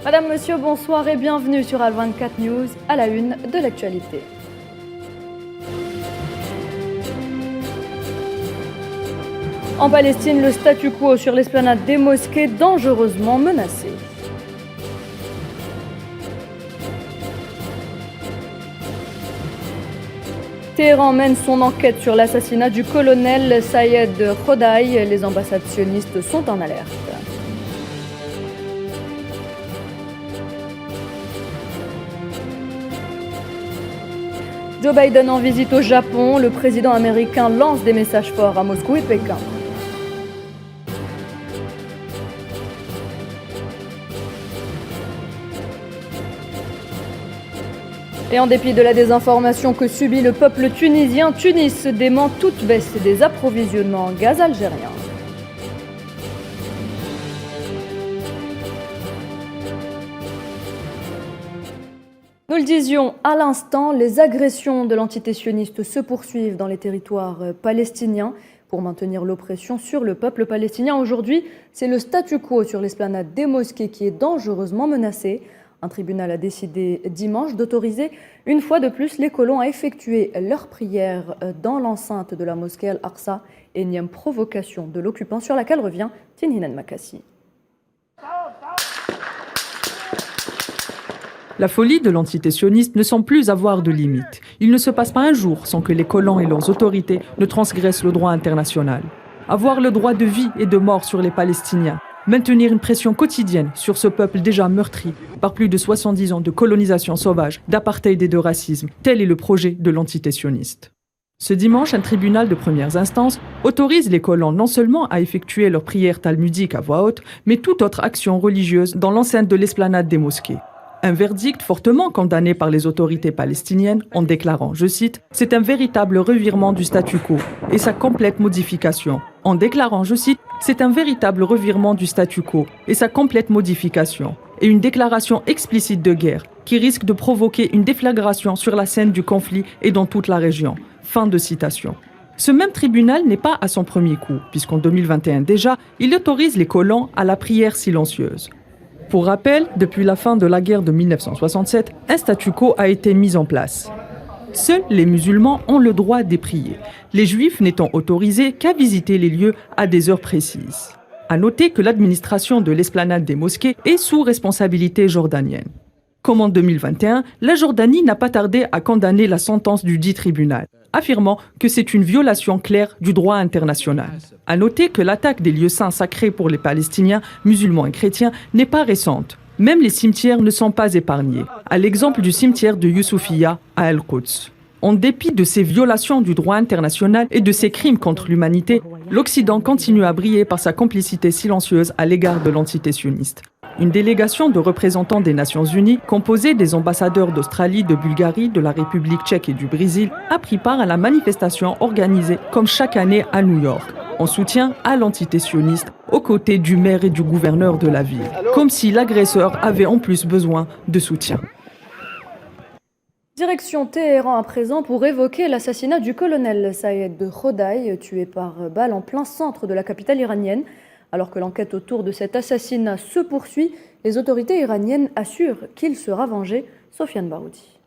Madame, Monsieur, bonsoir et bienvenue sur Al24 News à la une de l'actualité. En Palestine, le statu quo sur l'esplanade des mosquées dangereusement menacé. Téhéran mène son enquête sur l'assassinat du colonel Sayed Khodaï. Les ambassades sionistes sont en alerte. Joe Biden en visite au Japon. Le président américain lance des messages forts à Moscou et Pékin. Et en dépit de la désinformation que subit le peuple tunisien, Tunis dément toute baisse des approvisionnements en gaz algérien. Nous le disions à l'instant, les agressions de l'entité sioniste se poursuivent dans les territoires palestiniens pour maintenir l'oppression sur le peuple palestinien. Aujourd'hui, c'est le statu quo sur l'esplanade des mosquées qui est dangereusement menacé. Un tribunal a décidé dimanche d'autoriser une fois de plus les colons à effectuer leurs prières dans l'enceinte de la mosquée Al-Aqsa, énième provocation de l'occupant sur laquelle revient Tinhinan Makassi. La folie de l'entité sioniste ne semble plus avoir de limite. Il ne se passe pas un jour sans que les colons et leurs autorités ne transgressent le droit international. Avoir le droit de vie et de mort sur les Palestiniens, maintenir une pression quotidienne sur ce peuple déjà meurtri par plus de 70 ans de colonisation sauvage, d'apartheid et de racisme, tel est le projet de l'entité sioniste. Ce dimanche, un tribunal de premières instances autorise les colons non seulement à effectuer leurs prières talmudiques à voix haute, mais toute autre action religieuse dans l'enceinte de l'esplanade des mosquées. Un verdict fortement condamné par les autorités palestiniennes en déclarant, je cite, « C'est un véritable revirement du statu quo et sa complète modification ». En déclarant, je cite, « C'est un véritable revirement du statu quo et sa complète modification » et une déclaration explicite de guerre qui risque de provoquer une déflagration sur la scène du conflit et dans toute la région. Fin de citation. Ce même tribunal n'est pas à son premier coup, puisqu'en 2021 déjà, il autorise les colons à la prière silencieuse. Pour rappel, depuis la fin de la guerre de 1967, un statu quo a été mis en place. Seuls les musulmans ont le droit d'y prier, les juifs n'étant autorisés qu'à visiter les lieux à des heures précises. À noter que l'administration de l'esplanade des mosquées est sous responsabilité jordanienne. Comme en 2021, la Jordanie n'a pas tardé à condamner la sentence du dit tribunal, affirmant que c'est une violation claire du droit international. À noter que l'attaque des lieux saints sacrés pour les Palestiniens, musulmans et chrétiens n'est pas récente. Même les cimetières ne sont pas épargnés, à l'exemple du cimetière de Youssoufia à El-Quds. En dépit de ces violations du droit international et de ces crimes contre l'humanité, l'Occident continue à briller par sa complicité silencieuse à l'égard de l'entité sioniste. Une délégation de représentants des Nations Unies, composée des ambassadeurs d'Australie, de Bulgarie, de la République tchèque et du Brésil, a pris part à la manifestation organisée comme chaque année à New York, en soutien à l'entité sioniste, aux côtés du maire et du gouverneur de la ville, comme si l'agresseur avait en plus besoin de soutien. Direction Téhéran à présent pour évoquer l'assassinat du colonel Sayed Khodaï, tué par balle en plein centre de la capitale iranienne. Alors que l'enquête autour de cet assassinat se poursuit, les autorités iraniennes assurent qu'il sera vengé. Sofiane Baroudi.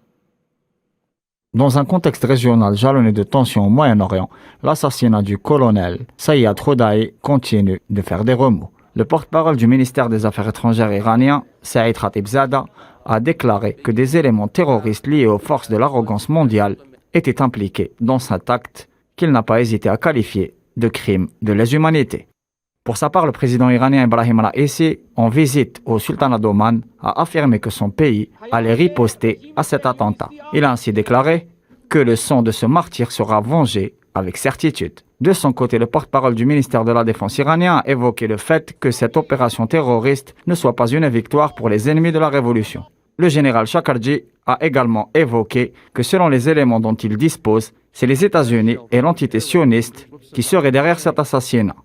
Dans un contexte régional jalonné de tensions au Moyen-Orient, l'assassinat du colonel Sayed Khodaï continue de faire des remous. Le porte-parole du ministère des Affaires étrangères iranien, Saïd Khatibzadeh, a déclaré que des éléments terroristes liés aux forces de l'arrogance mondiale étaient impliqués dans cet acte qu'il n'a pas hésité à qualifier de crime de lèse-humanité. Pour sa part, le président iranien Ebrahim Raïssi, en visite au sultanat d'Oman, a affirmé que son pays allait riposter à cet attentat. Il a ainsi déclaré que le sang de ce martyr sera vengé avec certitude. De son côté, le porte-parole du ministère de la Défense iranien a évoqué le fait que cette opération terroriste ne soit pas une victoire pour les ennemis de la révolution. Le général Shakarji a également évoqué que selon les éléments dont il dispose, c'est les États-Unis et l'entité sioniste qui seraient derrière cet assassinat.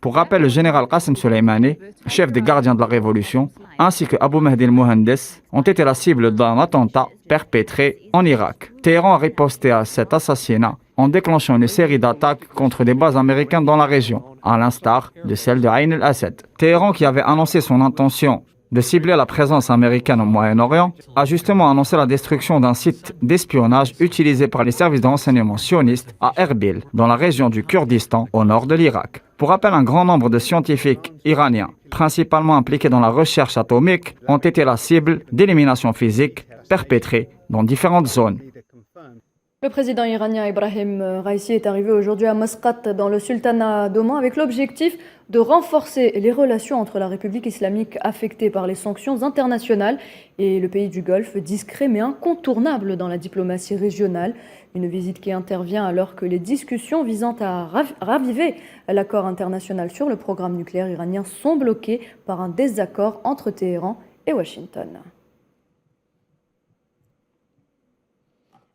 Pour rappel, le général Qasem Soleimani, chef des gardiens de la Révolution, ainsi que Abu Mahdi el-Mohandes ont été la cible d'un attentat perpétré en Irak. Téhéran a riposté à cet assassinat en déclenchant une série d'attaques contre des bases américaines dans la région, à l'instar de celle de Ain el-Assad. Téhéran, qui avait annoncé son intention de cibler la présence américaine au Moyen-Orient, a justement annoncé la destruction d'un site d'espionnage utilisé par les services de renseignement sionistes à Erbil, dans la région du Kurdistan, au nord de l'Irak. Pour rappel, un grand nombre de scientifiques iraniens, principalement impliqués dans la recherche atomique, ont été la cible d'élimination physique perpétrées dans différentes zones. Le président iranien Ebrahim Raisi est arrivé aujourd'hui à Masqat, dans le sultanat d'Oman, avec l'objectif de renforcer les relations entre la République islamique affectée par les sanctions internationales et le pays du Golfe, discret mais incontournable dans la diplomatie régionale. Une visite qui intervient alors que les discussions visant à raviver l'accord international sur le programme nucléaire iranien sont bloquées par un désaccord entre Téhéran et Washington.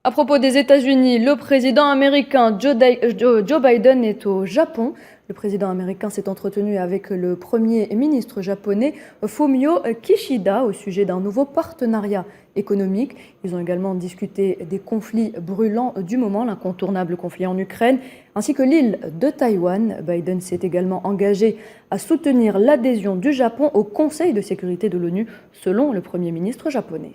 À propos des États-Unis, le président américain Joe Biden est au Japon. Le président américain s'est entretenu avec le premier ministre japonais Fumio Kishida au sujet d'un nouveau partenariat économique. Ils ont également discuté des conflits brûlants du moment, l'incontournable conflit en Ukraine, ainsi que l'île de Taïwan. Biden s'est également engagé à soutenir l'adhésion du Japon au Conseil de sécurité de l'ONU, selon le premier ministre japonais.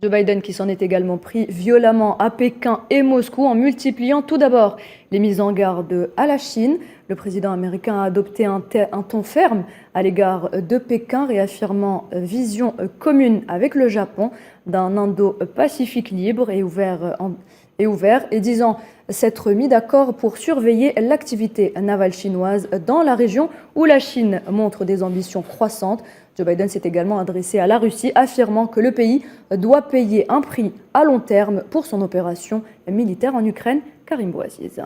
Joe Biden qui s'en est également pris violemment à Pékin et Moscou en multipliant tout d'abord les mises en garde à la Chine. Le président américain a adopté un ton ferme à l'égard de Pékin, réaffirmant vision commune avec le Japon d'un Indo-Pacifique libre et ouvert et disant s'être mis d'accord pour surveiller l'activité navale chinoise dans la région où la Chine montre des ambitions croissantes. Joe Biden s'est également adressé à la Russie, affirmant que le pays doit payer un prix à long terme pour son opération militaire en Ukraine. Karim Bouaziz.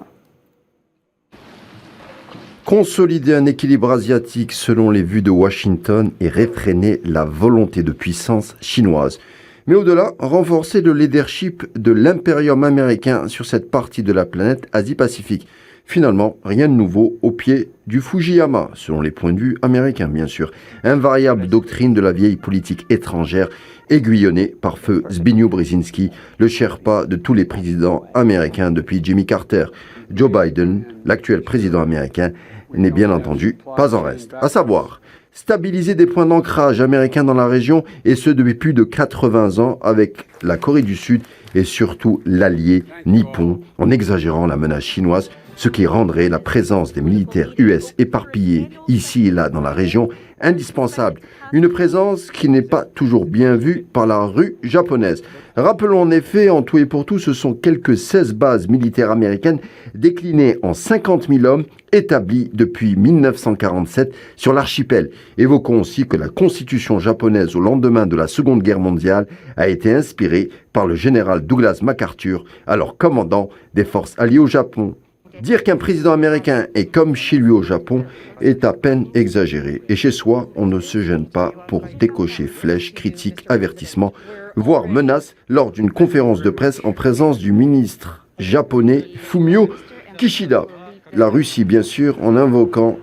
Consolider un équilibre asiatique selon les vues de Washington et réfréner la volonté de puissance chinoise. Mais au-delà, renforcer le leadership de l'impérium américain sur cette partie de la planète Asie-Pacifique. Finalement, rien de nouveau au pied du Fujiyama, selon les points de vue américains bien sûr. Invariable doctrine de la vieille politique étrangère, aiguillonnée par feu Zbigniew Brzezinski, le Sherpa de tous les présidents américains depuis Jimmy Carter. Joe Biden, l'actuel président américain, n'est bien entendu pas en reste. À savoir, stabiliser des points d'ancrage américains dans la région, et ce depuis plus de 80 ans avec la Corée du Sud et surtout l'allié nippon, en exagérant la menace chinoise, ce qui rendrait la présence des militaires US éparpillés ici et là dans la région indispensable. Une présence qui n'est pas toujours bien vue par la rue japonaise. Rappelons en effet, en tout et pour tout, ce sont quelques 16 bases militaires américaines déclinées en 50 000 hommes établies depuis 1947 sur l'archipel. Évoquons aussi que la constitution japonaise au lendemain de la Seconde Guerre mondiale a été inspirée par le général Douglas MacArthur, alors commandant des forces alliées au Japon. Dire qu'un président américain est comme chez lui au Japon est à peine exagéré. Et chez soi, on ne se gêne pas pour décocher flèches, critiques, avertissements, voire menaces lors d'une conférence de presse en présence du ministre japonais Fumio Kishida. La Russie, bien sûr, en invoquant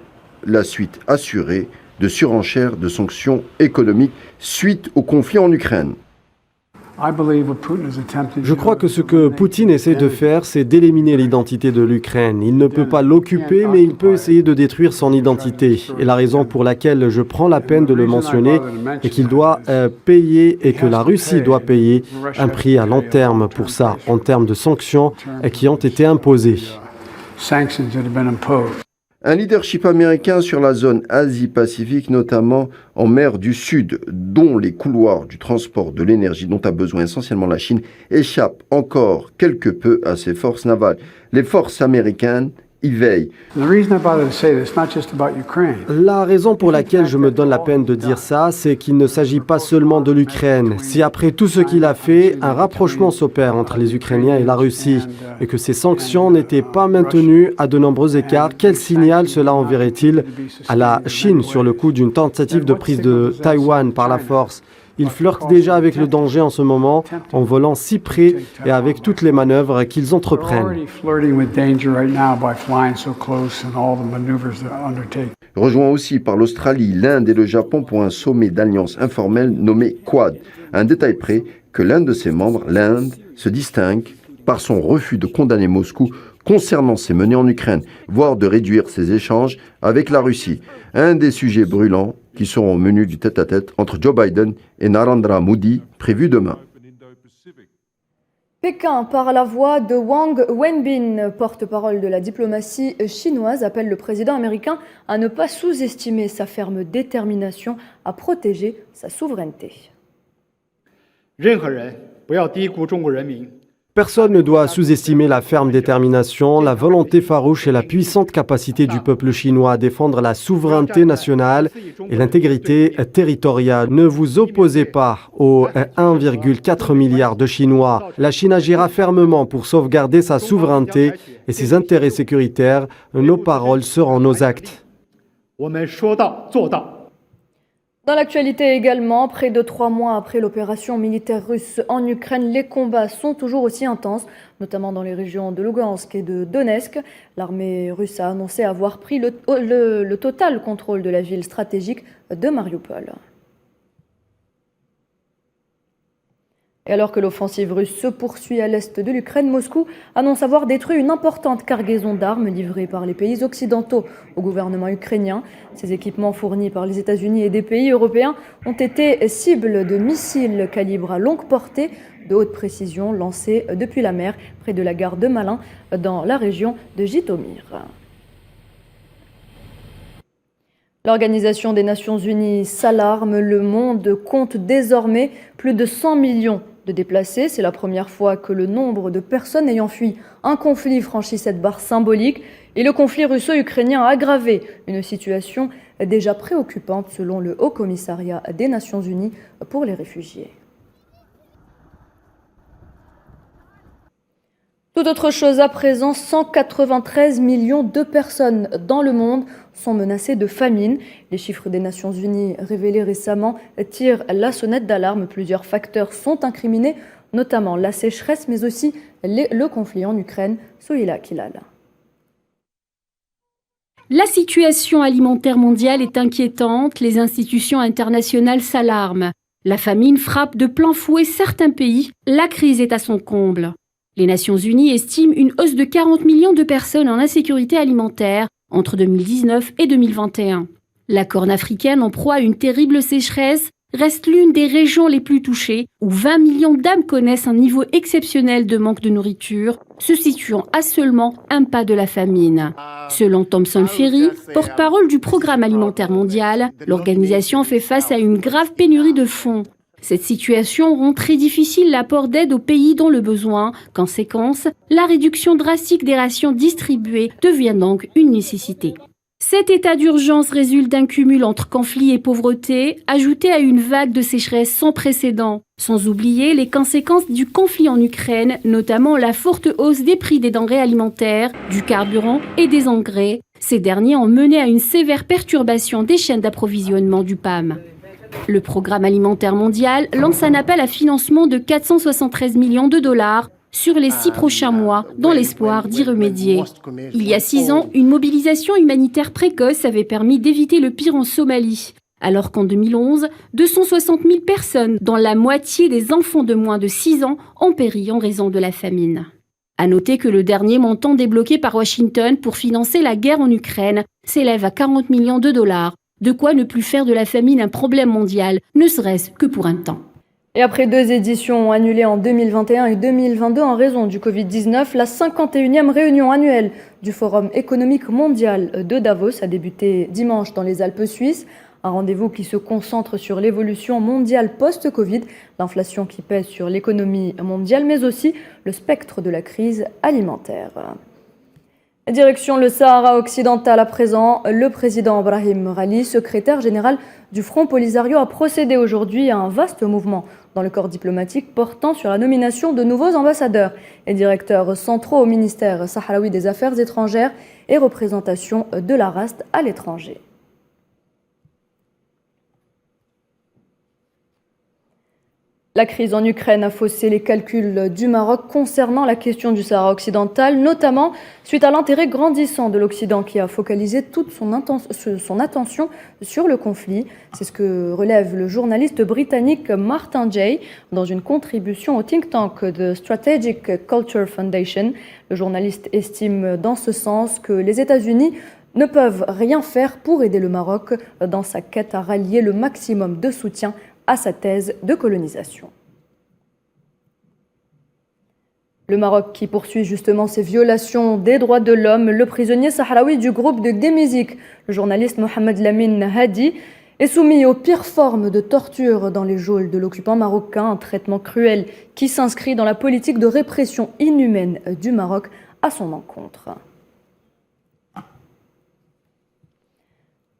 la suite assurée de surenchères de sanctions économiques suite au conflit en Ukraine. Je crois que ce que Poutine essaie de faire, c'est d'éliminer l'identité de l'Ukraine. Il ne peut pas l'occuper, mais il peut essayer de détruire son identité. Et la raison pour laquelle je prends la peine de le mentionner est qu'il doit payer et que la Russie doit payer un prix à long terme pour ça, en termes de sanctions qui ont été imposées. Un leadership américain sur la zone Asie-Pacifique, notamment en mer du Sud, dont les couloirs du transport de l'énergie dont a besoin essentiellement la Chine, échappent encore quelque peu à ses forces navales. Les forces américaines y veillent. La raison pour laquelle je me donne la peine de dire ça, c'est qu'il ne s'agit pas seulement de l'Ukraine. Si après tout ce qu'il a fait, un rapprochement s'opère entre les Ukrainiens et la Russie, et que ces sanctions n'étaient pas maintenues à de nombreux écarts, quel signal cela enverrait-il à la Chine sur le coup d'une tentative de prise de Taïwan par la force ? Ils flirtent déjà avec le danger en ce moment, en volant si près et avec toutes les manœuvres qu'ils entreprennent. Rejoint aussi par l'Australie, l'Inde et le Japon pour un sommet d'alliance informelle nommé Quad. Un détail près que l'un de ses membres, l'Inde, se distingue par son refus de condamner Moscou concernant ses menées en Ukraine, voire de réduire ses échanges avec la Russie. Un des sujets brûlants qui seront au menu du tête-à-tête entre Joe Biden et Narendra Modi, prévu demain. Pékin, par la voix de Wang Wenbin, porte-parole de la diplomatie chinoise, appelle le président américain à ne pas sous-estimer sa ferme détermination à protéger sa souveraineté. Personne ne doit sous-estimer la ferme détermination, la volonté farouche et la puissante capacité du peuple chinois à défendre la souveraineté nationale et l'intégrité territoriale. Ne vous opposez pas aux 1,4 milliard de Chinois. La Chine agira fermement pour sauvegarder sa souveraineté et ses intérêts sécuritaires. Nos paroles seront nos actes. Dans l'actualité également, près de 3 mois après l'opération militaire russe en Ukraine, les combats sont toujours aussi intenses, notamment dans les régions de Lugansk et de Donetsk. L'armée russe a annoncé avoir pris le total contrôle de la ville stratégique de Mariupol. Et alors que l'offensive russe se poursuit à l'est de l'Ukraine, Moscou annonce avoir détruit une importante cargaison d'armes livrée par les pays occidentaux au gouvernement ukrainien. Ces équipements fournis par les États-Unis et des pays européens ont été cibles de missiles calibre à longue portée de haute précision lancés depuis la mer près de la gare de Malin dans la région de Jytomyr. L'Organisation des Nations Unies s'alarme. Le monde compte désormais plus de 100 millions de déplacés. C'est la première fois que le nombre de personnes ayant fui un conflit franchit cette barre symbolique. Et le conflit russo-ukrainien a aggravé une situation déjà préoccupante selon le Haut Commissariat des Nations Unies pour les réfugiés. Tout autre chose à présent, 193 millions de personnes dans le monde sont menacées de famine. Les chiffres des Nations Unies révélés récemment tirent la sonnette d'alarme. Plusieurs facteurs sont incriminés, notamment la sécheresse, mais aussi le conflit en Ukraine. Sohila Kilal. La situation alimentaire mondiale est inquiétante. Les institutions internationales s'alarment. La famine frappe de plein fouet certains pays. La crise est à son comble. Les Nations Unies estiment une hausse de 40 millions de personnes en insécurité alimentaire entre 2019 et 2021. La Corne africaine, en proie à une terrible sécheresse, reste l'une des régions les plus touchées, où 20 millions d'âmes connaissent un niveau exceptionnel de manque de nourriture, se situant à seulement un pas de la famine. Selon Thomson Ferry, porte-parole du Programme alimentaire mondial, l'organisation fait face à une grave pénurie de fonds. Cette situation rend très difficile l'apport d'aide aux pays dans le besoin. Conséquence, la réduction drastique des rations distribuées devient donc une nécessité. Cet état d'urgence résulte d'un cumul entre conflits et pauvreté, ajouté à une vague de sécheresse sans précédent. Sans oublier les conséquences du conflit en Ukraine, notamment la forte hausse des prix des denrées alimentaires, du carburant et des engrais. Ces derniers ont mené à une sévère perturbation des chaînes d'approvisionnement du PAM. Le Programme alimentaire mondial lance un appel à financement de 473 millions de dollars sur les 6 prochains mois, dans l'espoir d'y remédier. Il y a 6 ans, une mobilisation humanitaire précoce avait permis d'éviter le pire en Somalie. Alors qu'en 2011, 260 000 personnes, dont la moitié des enfants de moins de 6 ans, ont péri en raison de la famine. À noter que le dernier montant débloqué par Washington pour financer la guerre en Ukraine s'élève à 40 millions de dollars. De quoi ne plus faire de la famine un problème mondial, ne serait-ce que pour un temps. Et après 2 éditions annulées en 2021 et 2022 en raison du Covid-19, la 51e réunion annuelle du Forum économique mondial de Davos a débuté dimanche dans les Alpes suisses. Un rendez-vous qui se concentre sur l'évolution mondiale post-Covid, l'inflation qui pèse sur l'économie mondiale, mais aussi le spectre de la crise alimentaire. Direction le Sahara occidental à présent, le président Brahim Rali, secrétaire général du Front Polisario, a procédé aujourd'hui à un vaste mouvement dans le corps diplomatique portant sur la nomination de nouveaux ambassadeurs et directeurs centraux au ministère sahraoui des Affaires étrangères et représentation de la RAST à l'étranger. La crise en Ukraine a faussé les calculs du Maroc concernant la question du Sahara occidental, notamment suite à l'intérêt grandissant de l'Occident qui a focalisé toute son attention sur le conflit. C'est ce que relève le journaliste britannique Martin Jay dans une contribution au think tank de Strategic Culture Foundation. Le journaliste estime dans ce sens que les États-Unis ne peuvent rien faire pour aider le Maroc dans sa quête à rallier le maximum de soutien à sa thèse de colonisation. Le Maroc qui poursuit justement ses violations des droits de l'homme, le prisonnier sahraoui du groupe de Guémézik, le journaliste Mohamed Lamine Hadi, est soumis aux pires formes de torture dans les geôles de l'occupant marocain, un traitement cruel qui s'inscrit dans la politique de répression inhumaine du Maroc à son encontre.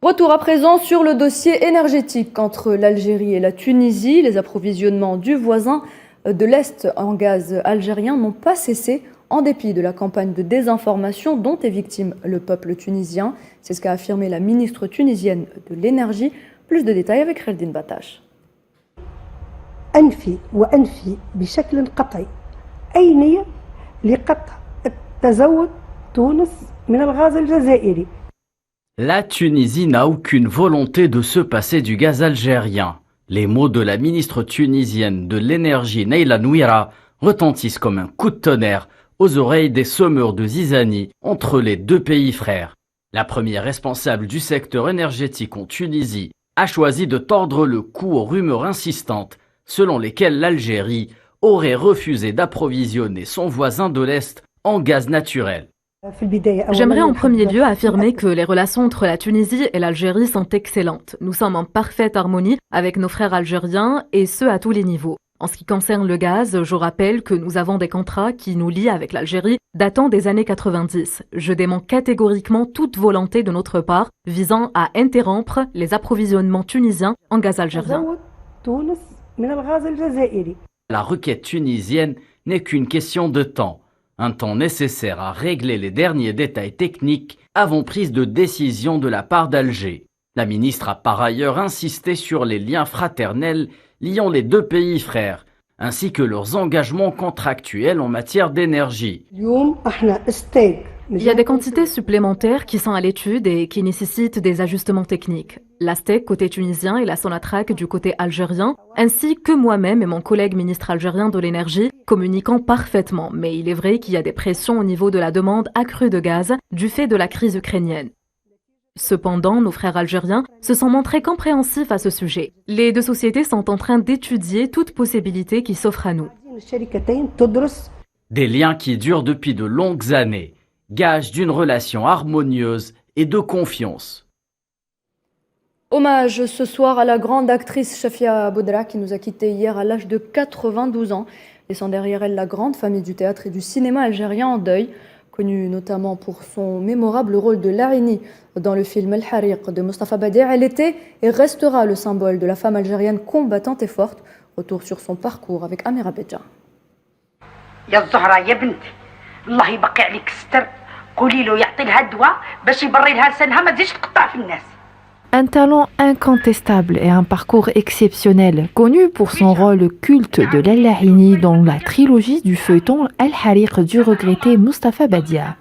Retour à présent sur le dossier énergétique entre l'Algérie et la Tunisie. Les approvisionnements du voisin de l'Est en gaz algérien n'ont pas cessé en dépit de la campagne de désinformation dont est victime le peuple tunisien. C'est ce qu'a affirmé la ministre tunisienne de l'énergie. Plus de détails avec Kheldin Batache. أنفي وأنفي بشكل قطعي أي نية لقطع تزود تونس من الغاز الجزائري. La Tunisie n'a aucune volonté de se passer du gaz algérien. Les mots de la ministre tunisienne de l'énergie Naila Nouira retentissent comme un coup de tonnerre aux oreilles des semeurs de zizanie entre les deux pays frères. La première responsable du secteur énergétique en Tunisie a choisi de tordre le cou aux rumeurs insistantes selon lesquelles l'Algérie aurait refusé d'approvisionner son voisin de l'Est en gaz naturel. J'aimerais en premier lieu affirmer que les relations entre la Tunisie et l'Algérie sont excellentes. Nous sommes en parfaite harmonie avec nos frères algériens et ce à tous les niveaux. En ce qui concerne le gaz, je rappelle que nous avons des contrats qui nous lient avec l'Algérie datant des années 90. Je dément catégoriquement toute volonté de notre part visant à interrompre les approvisionnements tunisiens en gaz algérien. La requête tunisienne n'est qu'une question de temps. Un temps nécessaire à régler les derniers détails techniques avant prise de décision de la part d'Alger. La ministre a par ailleurs insisté sur les liens fraternels liant les deux pays frères, ainsi que leurs engagements contractuels en matière d'énergie. Il y a des quantités supplémentaires qui sont à l'étude et qui nécessitent des ajustements techniques. L'Astec côté tunisien et la Sonatrach du côté algérien, ainsi que moi-même et mon collègue ministre algérien de l'énergie, communiquant parfaitement. Mais il est vrai qu'il y a des pressions au niveau de la demande accrue de gaz du fait de la crise ukrainienne. Cependant, nos frères algériens se sont montrés compréhensifs à ce sujet. Les deux sociétés sont en train d'étudier toute possibilité qui s'offre à nous. Des liens qui durent depuis de longues années, gage d'une relation harmonieuse et de confiance. Hommage ce soir à la grande actrice Chafia Boudra qui nous a quittés hier à l'âge de 92 ans, laissant derrière elle la grande famille du théâtre et du cinéma algérien en deuil. Connue notamment pour son mémorable rôle de Larini dans le film El Hariq de Mustafa Badia, elle était et restera le symbole de la femme algérienne combattante et forte. Retour sur son parcours avec Amira Bedja. يا الزهرة يا بنتي الله يبقي عليك الستر قولي له يعطي لها الدواء باش يبري لها لسانها ما تزيدش تقطع في الناس. Un talent incontestable et un parcours exceptionnel, connu pour son rôle culte de Lallahini dans la trilogie du feuilleton Al-Hariq du regretté Mustafa Badia.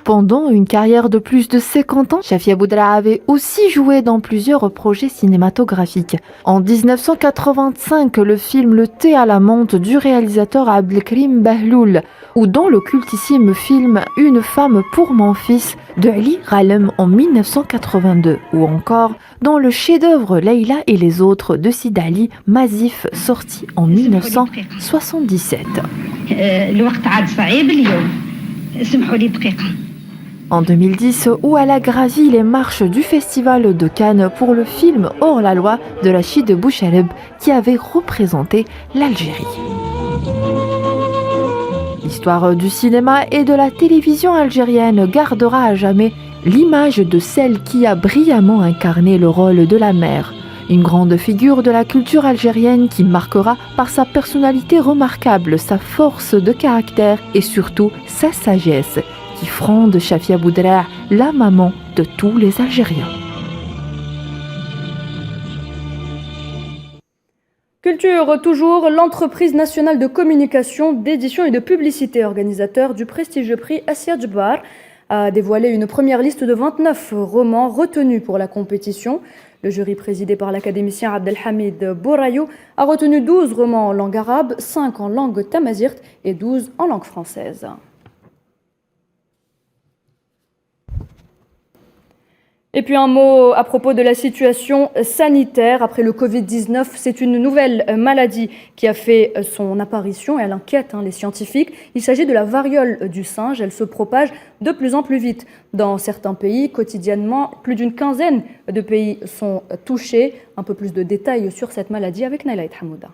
Pendant une carrière de plus de 50 ans, Chafia Boudra avait aussi joué dans plusieurs projets cinématographiques. En 1985, le film Le thé à la menthe du réalisateur Abdelkrim Bahloul, ou dans le cultissime film Une femme pour mon fils de Ali Ralem en 1982, ou encore dans le chef-d'œuvre Leïla et les autres de Sid Ali Mazif, sorti en 1977. En 2010, où elle a gravi les marches du Festival de Cannes pour le film Hors la loi de Rachid Bouchaleb qui avait représenté l'Algérie. L'histoire du cinéma et de la télévision algérienne gardera à jamais l'image de celle qui a brillamment incarné le rôle de la mère. Une grande figure de la culture algérienne qui marquera par sa personnalité remarquable, sa force de caractère et surtout sa sagesse, qui fronde Chafia Boudra, la maman de tous les Algériens. Culture, toujours, l'entreprise nationale de communication, d'édition et de publicité, organisateur du prestigieux prix Assia Djbar, a dévoilé une première liste de 29 romans retenus pour la compétition. Le jury présidé par l'académicien Abdelhamid Bourayou a retenu 12 romans en langue arabe, 5 en langue tamazight et 12 en langue française. Et puis un mot à propos de la situation sanitaire. Après le Covid-19, c'est une nouvelle maladie qui a fait son apparition et elle inquiète les scientifiques. Il s'agit de la variole du singe. Elle se propage de plus en plus vite dans certains pays. Quotidiennement, plus d'une quinzaine de pays sont touchés. Un peu plus de détails sur cette maladie avec Naila Hamouda.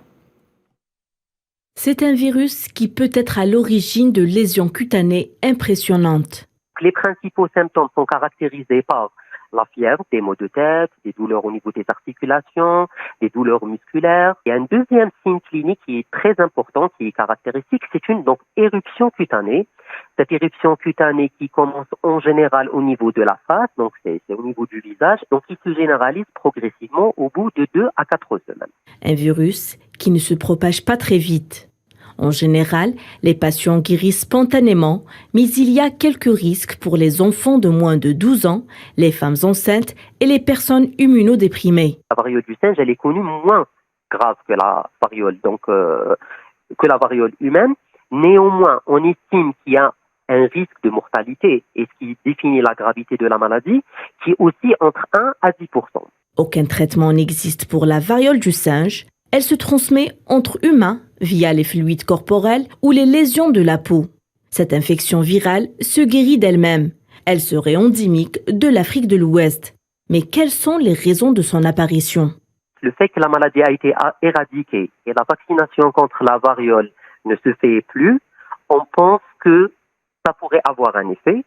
C'est un virus qui peut être à l'origine de lésions cutanées impressionnantes. Les principaux symptômes sont caractérisés par la fièvre, des maux de tête, des douleurs au niveau des articulations, des douleurs musculaires. Il y a un deuxième signe clinique qui est très important, qui est caractéristique, c'est une éruption cutanée. Cette éruption cutanée qui commence en général au niveau de la face, donc c'est au niveau du visage, donc qui se généralise progressivement au bout de 2 à 4 semaines. Un virus qui ne se propage pas très vite. En général, les patients guérissent spontanément, mais il y a quelques risques pour les enfants de moins de 12 ans, les femmes enceintes et les personnes immunodéprimées. La variole du singe, elle est connue moins grave que la variole, que la variole humaine. Néanmoins, on estime qu'il y a un risque de mortalité, et ce qui définit la gravité de la maladie, qui est aussi entre 1 à 10%. Aucun traitement n'existe pour la variole du singe. Elle se transmet entre humains via les fluides corporels ou les lésions de la peau. Cette infection virale se guérit d'elle-même. Elle serait endémique de l'Afrique de l'Ouest. Mais quelles sont les raisons de son apparition? Le fait que la maladie a été éradiquée et la vaccination contre la variole ne se fait plus, on pense que ça pourrait avoir un effet.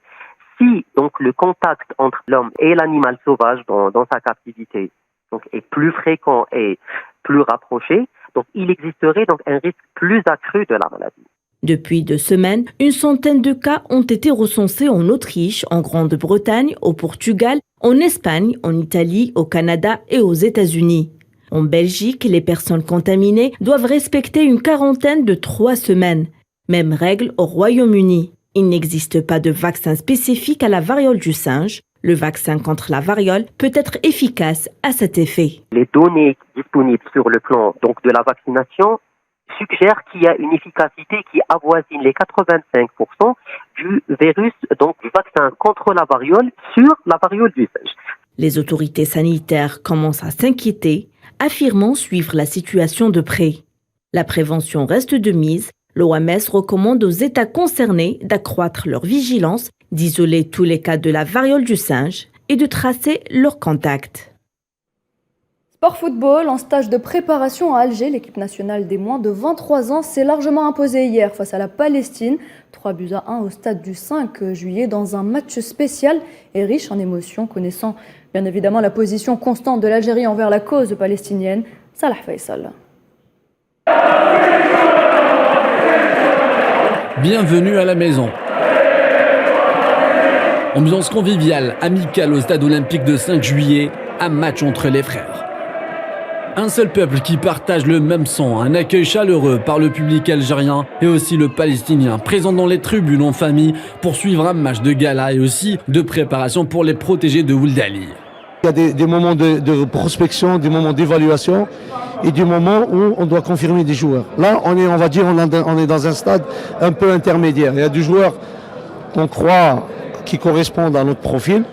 Si donc le contact entre l'homme et l'animal sauvage dans sa captivité est plus fréquent et plus rapproché, donc il existerait un risque plus accru de la maladie. Depuis 2 semaines, une centaine de cas ont été recensés en Autriche, en Grande-Bretagne, au Portugal, en Espagne, en Italie, au Canada et aux États-Unis. En Belgique, les personnes contaminées doivent respecter une quarantaine de 3 semaines. Même règle au Royaume-Uni. Il n'existe pas de vaccin spécifique à la variole du singe. Le vaccin contre la variole peut être efficace à cet effet. Les données disponibles sur le plan de la vaccination suggèrent qu'il y a une efficacité qui avoisine les 85% du virus, du vaccin contre la variole sur la variole du singe. Les autorités sanitaires commencent à s'inquiéter, affirmant suivre la situation de près. La prévention reste de mise. L'OMS recommande aux États concernés d'accroître leur vigilance, d'isoler tous les cas de la variole du singe et de tracer leurs contacts. Sport football, en stage de préparation à Alger, l'équipe nationale des moins de 23 ans s'est largement imposée hier face à la Palestine. 3-1 au stade du 5 juillet dans un match spécial et riche en émotions, connaissant bien évidemment la position constante de l'Algérie envers la cause palestinienne. Salah Faisal. Bienvenue à la maison. Ambiance conviviale, amicale au stade olympique de 5 juillet, un match entre les frères. Un seul peuple qui partage le même sang, un accueil chaleureux par le public algérien et aussi le palestinien, présent dans les tribunes en famille pour suivre un match de gala et aussi de préparation pour les protégés de Ould Ali. Il y a des moments de prospection, des moments d'évaluation et des moments où on doit confirmer des joueurs. Là, on est dans un stade un peu intermédiaire. Il y a des joueurs qu'on croit qui correspondent à notre profil,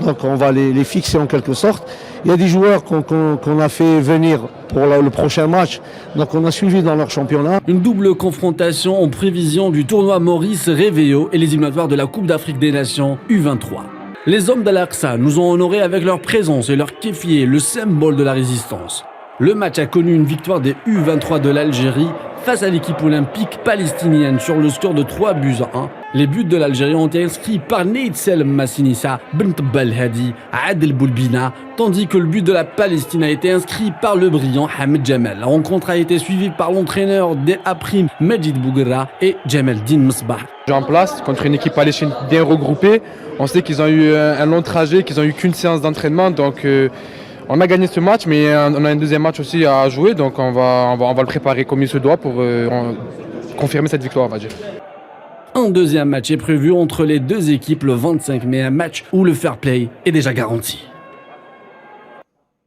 donc on va les fixer en quelque sorte. Il y a des joueurs qu'on a fait venir pour le prochain match, donc on a suivi dans leur championnat. Une double confrontation en prévision du tournoi Maurice Réveillot et les éliminatoires de la Coupe d'Afrique des Nations U23. Les hommes d'Al-Aqsa nous ont honorés avec leur présence et leur kéfier, le symbole de la résistance. Le match a connu une victoire des U23 de l'Algérie face à l'équipe olympique palestinienne sur le score de 3-1. Les buts de l'Algérie ont été inscrits par Neitzel Massinissa, Bent Balhadi, Adel Boulbina, tandis que le but de la Palestine a été inscrit par le brillant Hamed Jamal. La rencontre a été suivie par l'entraîneur des A-Prime, Majid Bouguera et Jamal Din Msbah. En place contre une équipe palestinienne bien regroupée. On sait qu'ils ont eu un long trajet, qu'ils n'ont eu qu'une séance d'entraînement, donc On a gagné ce match, mais on a un deuxième match aussi à jouer, donc on va le préparer comme il se doit pour confirmer cette victoire, on va dire. Un deuxième match est prévu entre les deux équipes le 25 mai, un match où le fair play est déjà garanti.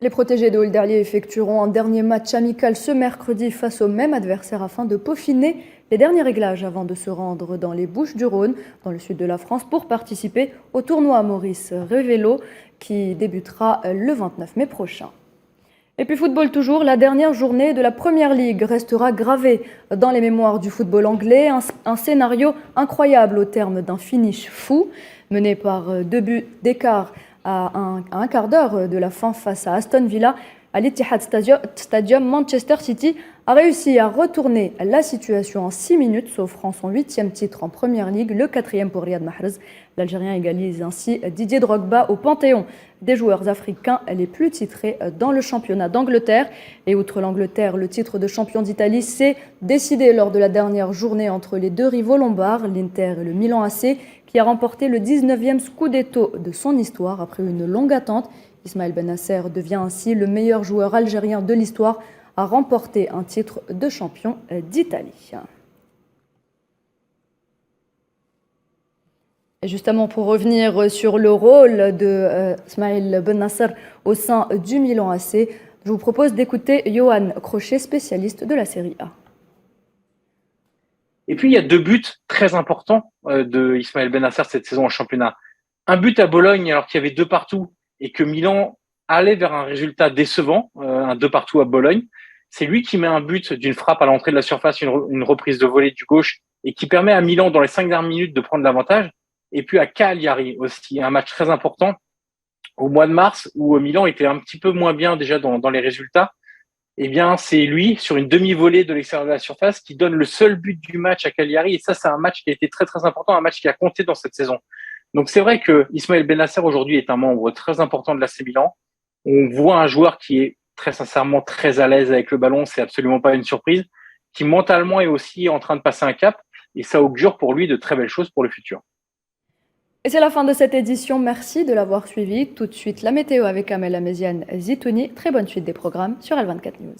Les protégés de Olderlier effectueront un dernier match amical ce mercredi face au même adversaire afin de peaufiner les derniers réglages avant de se rendre dans les Bouches-du-Rhône, dans le sud de la France, pour participer au tournoi Maurice Révélo qui débutera le 29 mai prochain. Et puis football toujours, la dernière journée de la Première Ligue restera gravée dans les mémoires du football anglais. Un scénario incroyable au terme d'un finish fou, mené par 2 buts d'écart à un quart d'heure de la fin face à Aston Villa. À l'Etihad Stadium, Manchester City a réussi à retourner la situation en 6 minutes, s'offrant son 8e titre en Première Ligue, le 4e pour Riyad Mahrez. L'Algérien égalise ainsi Didier Drogba au panthéon des joueurs africains les plus titrés dans le championnat d'Angleterre. Et outre l'Angleterre, le titre de champion d'Italie s'est décidé lors de la dernière journée entre les deux rivaux lombards, l'Inter et le Milan AC, qui a remporté le 19e Scudetto de son histoire après une longue attente. Ismaël Benasser devient ainsi le meilleur joueur algérien de l'histoire à remporter un titre de champion d'Italie. Et justement, pour revenir sur le rôle de Ismaël Benasser au sein du Milan AC, je vous propose d'écouter Johan Crochet, spécialiste de la Série A. Et puis, il y a 2 buts très importants de Ismaël Benasser cette saison en championnat. Un but à Bologne, alors qu'il y avait 2 partout, et que Milan allait vers un résultat décevant, un 2 partout à Bologne. C'est lui qui met un but d'une frappe à l'entrée de la surface, une reprise de volée du gauche, et qui permet à Milan, dans les 5 dernières minutes, de prendre l'avantage. Et puis à Cagliari aussi, un match très important au mois de mars, où Milan était un petit peu moins bien déjà dans les résultats. Eh bien, c'est lui, sur une demi-volée de l'extérieur de la surface, qui donne le seul but du match à Cagliari. Et ça, c'est un match qui a été très, très important, un match qui a compté dans cette saison. Donc, c'est vrai que Ismaël Benasser, aujourd'hui, est un membre très important de l'AC Milan. On voit un joueur qui est très sincèrement très à l'aise avec le ballon. C'est absolument pas une surprise. Qui mentalement est aussi en train de passer un cap. Et ça augure pour lui de très belles choses pour le futur. Et c'est la fin de cette édition. Merci de l'avoir suivi. Tout de suite, la météo avec Amel Améziane Zitouni. Très bonne suite des programmes sur L24 News.